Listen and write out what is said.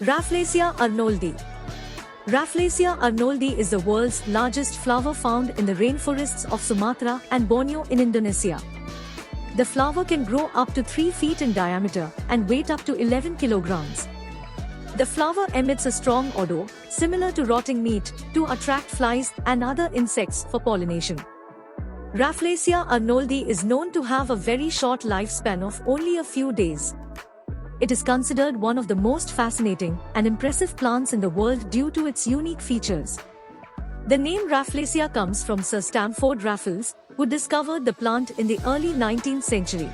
Rafflesia Arnoldii. Rafflesia Arnoldii is the world's largest flower found in the rainforests of Sumatra and Borneo in Indonesia. The flower can grow up to 3 feet in diameter and weight up to 11 kilograms. The flower emits a strong odor, similar to rotting meat, to attract flies and other insects for pollination. Rafflesia Arnoldii is known to have a very short lifespan of only a few days. It is considered one of the most fascinating and impressive plants in the world due to its unique features. The name Rafflesia comes from Sir Stamford Raffles, who discovered the plant in the early 19th century.